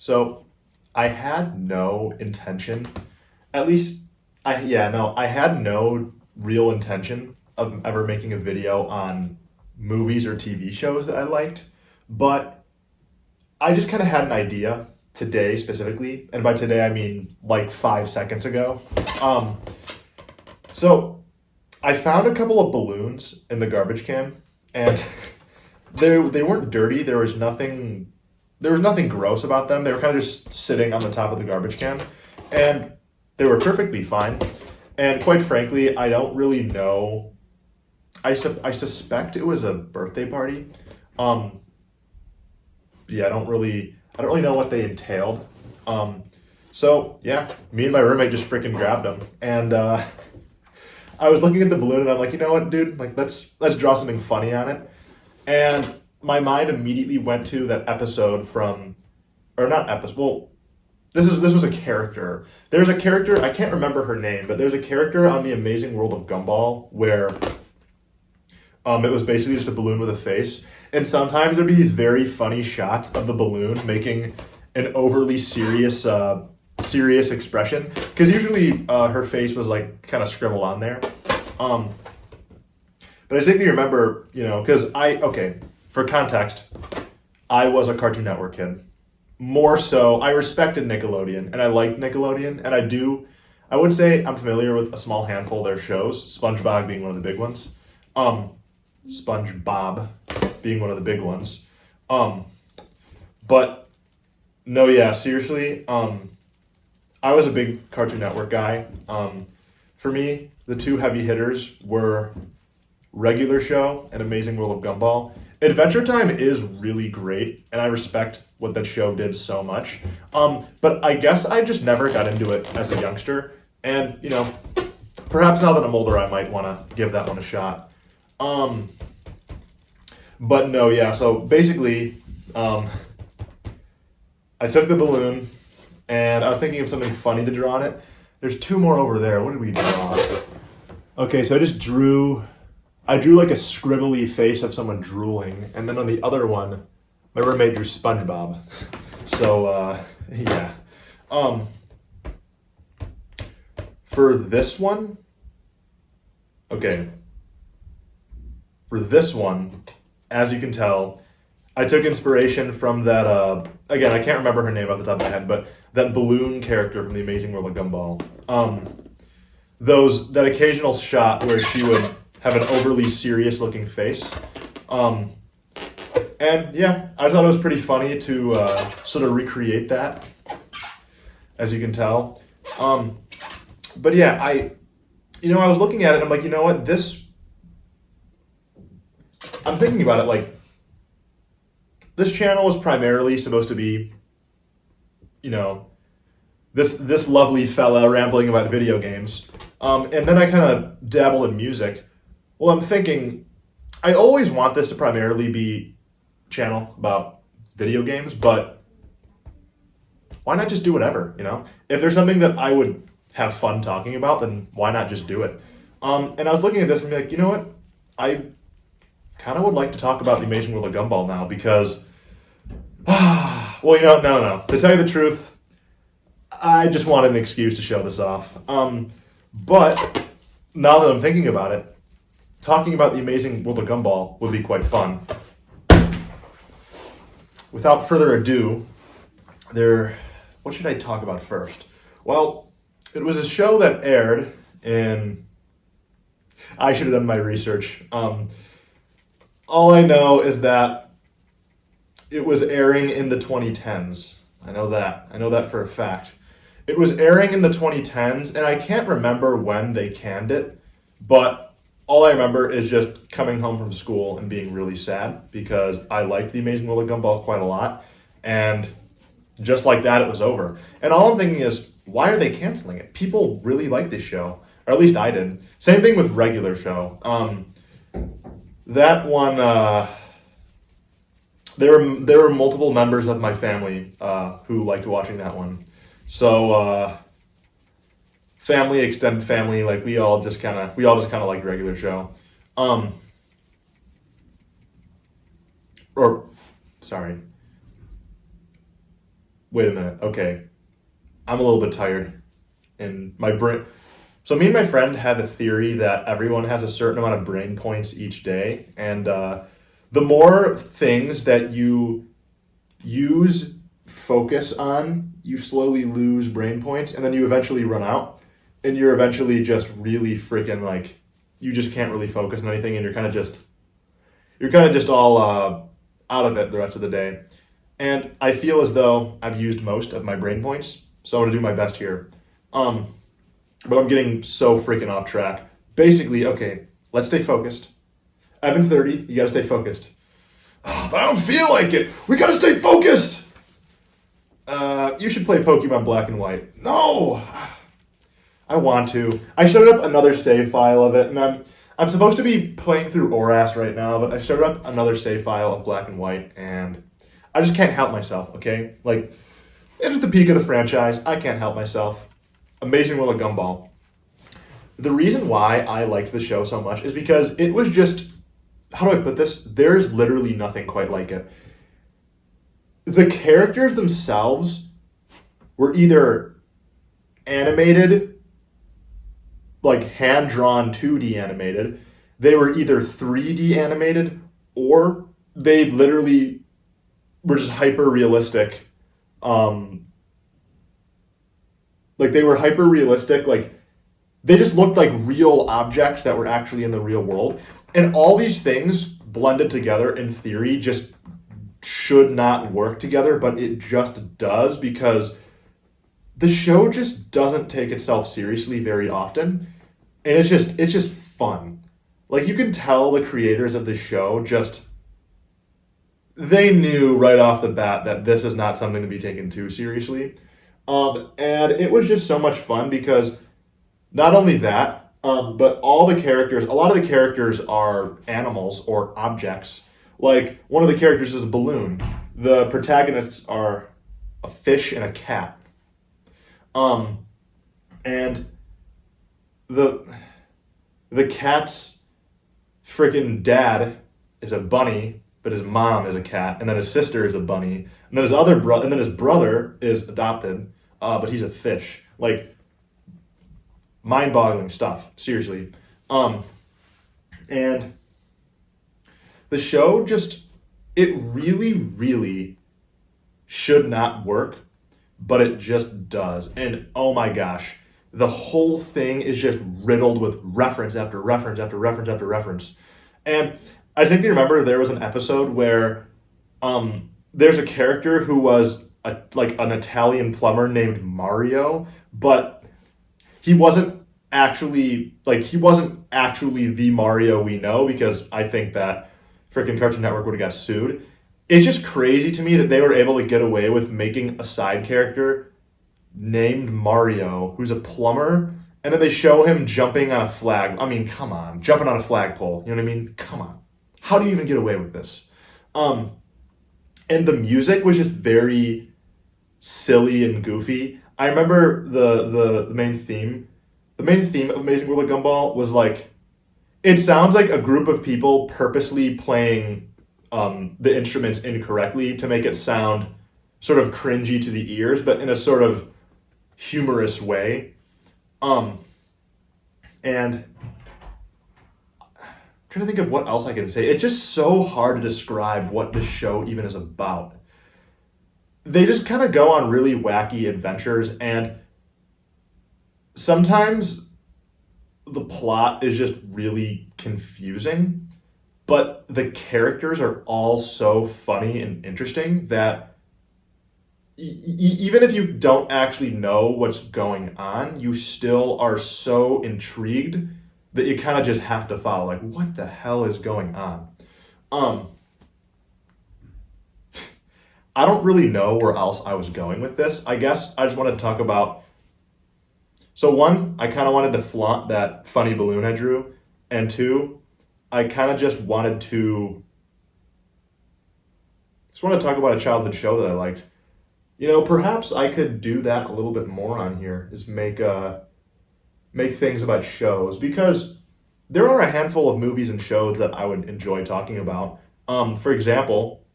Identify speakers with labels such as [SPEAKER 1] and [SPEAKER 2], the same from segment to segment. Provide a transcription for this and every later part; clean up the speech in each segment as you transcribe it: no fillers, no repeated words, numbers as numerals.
[SPEAKER 1] So I had no intention, at least I had no real intention of ever making a video on movies or TV shows that I liked, but I just kind of had an idea today specifically, and by today I mean like 5 seconds ago. Um, so I found a couple of balloons in the garbage can, and they weren't dirty. There was nothing gross about them. They were kind of just sitting on the top of the garbage can, and they were perfectly fine. And quite frankly, I don't really know. I suspect it was a birthday party. Um, yeah, I don't really know what they entailed. Um, so yeah, me and my roommate just freaking grabbed them, and I was looking at the balloon, and I'm like, you know what, dude? Like, let's draw something funny on it. And my mind immediately went to that episode from, or not episode. Well, this was a character. There's a character, I can't remember her name, but there's a character on the Amazing World of Gumball where it was basically just a balloon with a face. And sometimes there'd be these very funny shots of the balloon making an overly serious expression. Because usually her face was like kind of scribbled on there. Um, but I distinctly remember, because okay, for context, I was a Cartoon Network kid. More so, I respected Nickelodeon and I liked Nickelodeon, and I would say I'm familiar with a small handful of their shows, SpongeBob being one of the big ones. Um, SpongeBob being one of the big ones. Um, but no, yeah, seriously, I was a big Cartoon Network guy. For me, the two heavy hitters were Regular Show and Amazing World of Gumball. Adventure Time is really great, and I respect what that show did so much. But I guess I just never got into it as a youngster, and perhaps now that I'm older, I might want to give that one a shot. Um, but no, yeah. So basically, I took the balloon, and I was thinking of something funny to draw on it. There's two more over there. What did we draw? Okay, so I drew like a scribbly face of someone drooling, and then on the other one, my roommate drew SpongeBob. So, yeah. Um, for this one, okay, for this one, as you can tell, I took inspiration from that, again, I can't remember her name off the top of my head, but that balloon character from The Amazing World of Gumball. That occasional shot where she would have an overly serious looking face. And yeah, I thought it was pretty funny to sort of recreate that, as you can tell. But yeah, I was looking at it and I'm like, you know what, I'm thinking about it like, this channel was primarily supposed to be, this lovely fella rambling about video games. And then I kind of dabble in music. Well, I'm thinking, I always want this to primarily be a channel about video games, but why not just do whatever, If there's something that I would have fun talking about, then why not just do it? And I was looking at this and be like, you know what? I kind of would like to talk about The Amazing World of Gumball now because, well, no. To tell you the truth, I just wanted an excuse to show this off. But now that I'm thinking about it, talking about The Amazing World of Gumball would be quite fun. Without further ado, what should I talk about first? Well, it was a show that aired in... I should have done my research. All I know is that it was airing in the 2010s. I know that for a fact. It was airing in the 2010s, and I can't remember when they canned it, but all I remember is just coming home from school and being really sad because I liked The Amazing World of Gumball quite a lot, and just like that, it was over. And all I'm thinking is, why are they canceling it? People really like this show, or at least I did. Same thing with Regular Show. That one, there were multiple members of my family who liked watching that one. So family, extended family, like we all just kind of like Regular Show. Or sorry. wait a minute, okay, I'm a little bit tired. And my brain. So, me and my friend had a theory that everyone has a certain amount of brain points each day. And the more things that you use focus on, you slowly lose brain points. And then you eventually run out. And you're eventually just really freaking like, you just can't really focus on anything. And you're kind of just all out of it the rest of the day. And I feel as though I've used most of my brain points. So I'm going to do my best here. But I'm getting so freaking off track. Basically, okay, let's stay focused. Evan 30, you gotta stay focused. Oh, but I don't feel like it. We gotta stay focused. You should play Pokemon Black and White. No, I want to. I started up another save file of it, and I'm supposed to be playing through ORAS right now, but I started up another save file of Black and White, and I just can't help myself. Okay, like it is the peak of the franchise. I can't help myself. Amazing World of Gumball. The reason why I liked the show so much is because it was just, how do I put this? There's literally nothing quite like it. The characters themselves were either animated, like hand-drawn 2D animated, they were either 3D animated, or they literally were just hyper-realistic. Like they were hyper realistic, like they just looked like real objects that were actually in the real world. And all these things blended together in theory just should not work together, but it just does because the show just doesn't take itself seriously very often. And it's just fun. Like you can tell the creators of the show they knew right off the bat that this is not something to be taken too seriously. And it was just so much fun because not only that, but a lot of the characters are animals or objects. Like one of the characters is a balloon. The protagonists are a fish and a cat. And the cat's freaking dad is a bunny, but his mom is a cat, and then his sister is a bunny, and then his brother is adopted, but he's a fish. Like mind-boggling stuff, seriously. And the show it really, really should not work, but it just does. And oh my gosh, the whole thing is just riddled with reference after reference after reference after reference. And I think you remember there was an episode where there's a character who was an Italian plumber named Mario, but he wasn't actually the Mario we know, because I think that freaking Cartoon Network would have got sued. It's just crazy to me that they were able to get away with making a side character named Mario who's a plumber, and then they show him jumping on a flag. I mean, come on, jumping on a flagpole. You know what I mean? Come on. How do you even get away with this? And the music was just very silly and goofy. I remember the main theme. The main theme of Amazing World of Gumball was like, it sounds like a group of people purposely playing the instruments incorrectly to make it sound sort of cringy to the ears, but in a sort of humorous way. And I'm trying to think of what else I can say. It's just so hard to describe what this show even is about. They just kind of go on really wacky adventures, and sometimes the plot is just really confusing, but the characters are all so funny and interesting that even if you don't actually know what's going on, you still are so intrigued that you kind of just have to follow. Like, what the hell is going on? I don't really know where else I was going with this. I guess I just wanted to talk about... So one, I kind of wanted to flaunt that funny balloon I drew. And two, I kind of just wanted to... Just want to talk about a childhood show that I liked. You know, perhaps I could do that a little bit more on here, is make things about shows, because there are a handful of movies and shows that I would enjoy talking about. For example,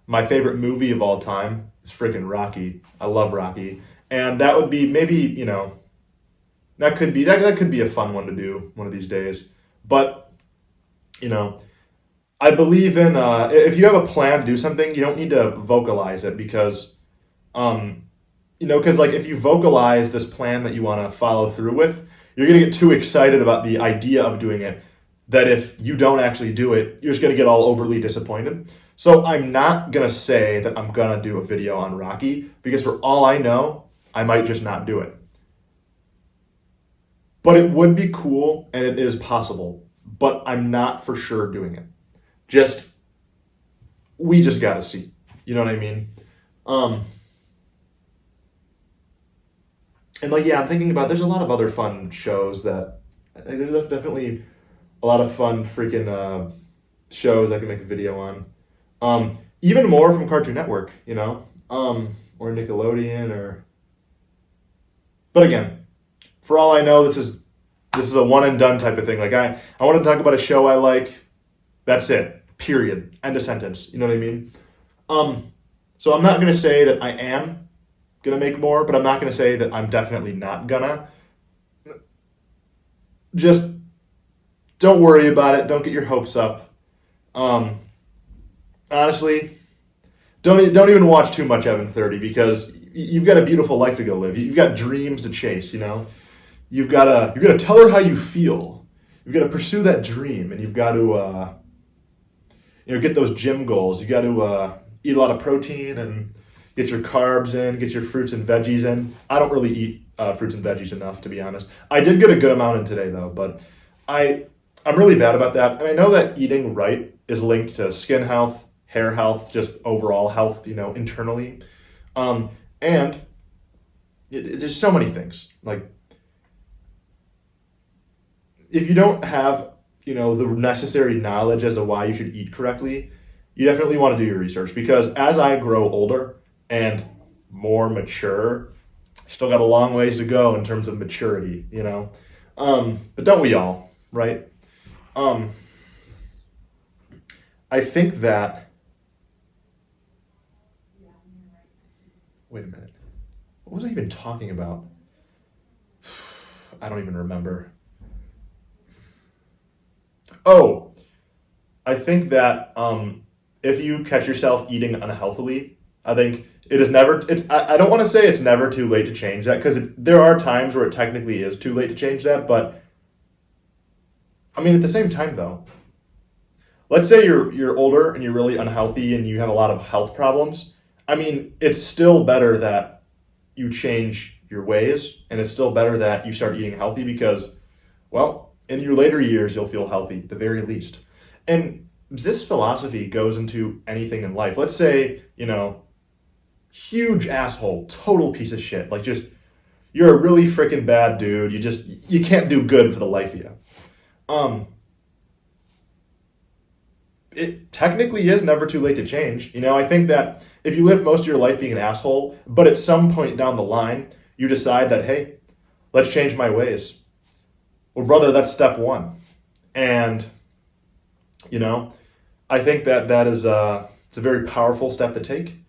[SPEAKER 1] my favorite movie of all time is freaking Rocky. I love Rocky. And that would be maybe, that could be a fun one to do one of these days. But, you know, I believe in if you have a plan to do something, you don't need to vocalize it because because like if you vocalize this plan that you want to follow through with, you're going to get too excited about the idea of doing it that if you don't actually do it, you're just going to get all overly disappointed. So I'm not going to say that I'm going to do a video on Rocky because for all I know, I might just not do it. But it would be cool and it is possible, but I'm not for sure doing it. We just got to see. You know what I mean? And like, yeah, I'm thinking about, there's a lot of other fun shows there's definitely a lot of fun freaking shows I can make a video on. Even more from Cartoon Network, or Nickelodeon but again, for all I know, this is a one and done type of thing. Like I want to talk about a show I like. That's it. Period. End of sentence. You know what I mean? So I'm not going to say that I am going to make more, but I'm not going to say that I'm definitely not gonna. Just don't worry about it. Don't get your hopes up. Honestly, don't even watch too much Evan 30 because you've got a beautiful life to go live. You've got dreams to chase, You've got to tell her how you feel. You've got to pursue that dream, and you've got to get those gym goals. You got to eat a lot of protein and get your carbs in, get your fruits and veggies in. I don't really eat fruits and veggies enough, to be honest. I did get a good amount in today, though, but I'm really bad about that. And I know that eating right is linked to skin health, hair health, just overall health, internally. And there's so many things. Like, if you don't have, the necessary knowledge as to why you should eat correctly, you definitely want to do your research because as I grow older and more mature, I still got a long ways to go in terms of maturity, But don't we all, right? I think that. Wait a minute. What was I even talking about? I don't even remember. Oh, I think that if you catch yourself eating unhealthily, I think it is never, I don't want to say it's never too late to change that because there are times where it technically is too late to change that, but I mean, at the same time though, let's say you're older and you're really unhealthy and you have a lot of health problems. I mean, it's still better that you change your ways and it's still better that you start eating healthy because, well, in your later years, you'll feel healthy at the very least. And this philosophy goes into anything in life. Let's say, huge asshole, total piece of shit. Like just, you're a really freaking bad dude. You can't do good for the life of you. It technically is never too late to change. I think that if you live most of your life being an asshole, but at some point down the line, you decide that, hey, let's change my ways. Well, brother, that's step one. And, I think that is it's a very powerful step to take.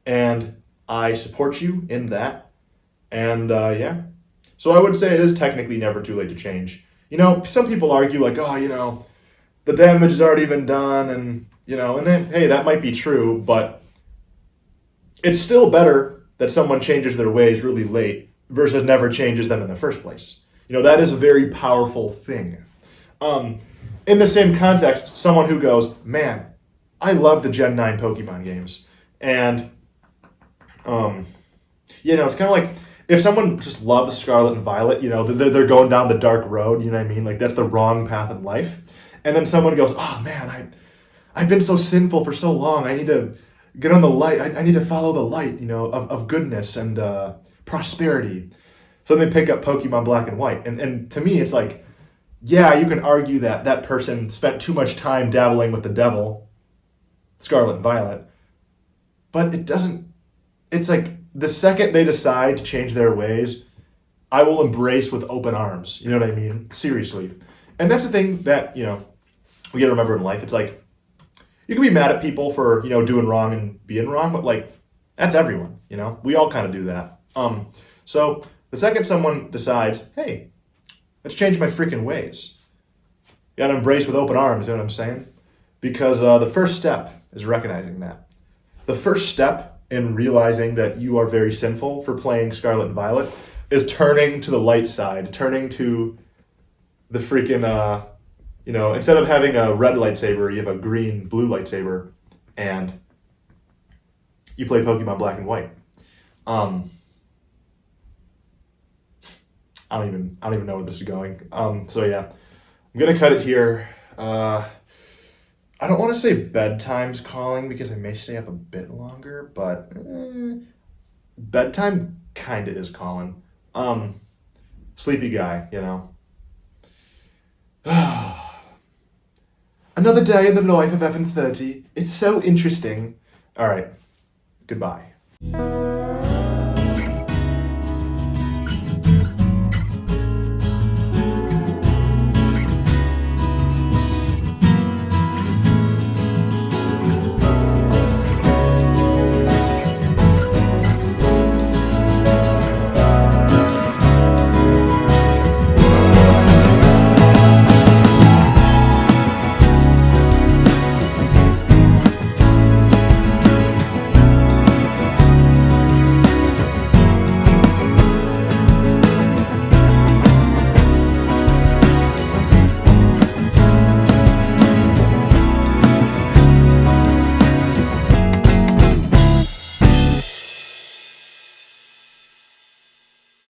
[SPEAKER 1] And I support you in that. And, yeah. So I would say it is technically never too late to change. Some people argue like, oh, the damage has already been done. And, and then, hey, that might be true. But it's still better that someone changes their ways really late versus never changes them in the first place. That is a very powerful thing. In the same context, someone who goes, man, I love the Gen 9 Pokemon games. And, it's kind of like if someone just loves Scarlet and Violet, they're going down the dark road, you know what I mean? Like that's the wrong path in life. And then someone goes, oh man, I've been so sinful for so long. I need to get on the light. I need to follow the light, of goodness and prosperity. So they pick up Pokemon Black and White. And to me, it's like, yeah, you can argue that that person spent too much time dabbling with the devil, Scarlet and Violet. But it's like the second they decide to change their ways, I will embrace with open arms. You know what I mean? Seriously. And that's the thing that, we got to remember in life. It's like, you can be mad at people for, doing wrong and being wrong, but like, that's everyone, we all kind of do that. So the second someone decides, hey, let's change my freaking ways, you gotta embrace with open arms, you know what I'm saying? Because the first step is recognizing that. The first step in realizing that you are very sinful for playing Scarlet and Violet is turning to the light side, turning to the freaking, instead of having a red lightsaber, you have a green-blue lightsaber, and you play Pokemon Black and White. I don't even know where this is going. So yeah, I'm gonna cut it here. I don't want to say bedtime's calling because I may stay up a bit longer, but bedtime kind of is calling. Sleepy guy, Another day in the life of Evan 30. It's so interesting. All right, goodbye.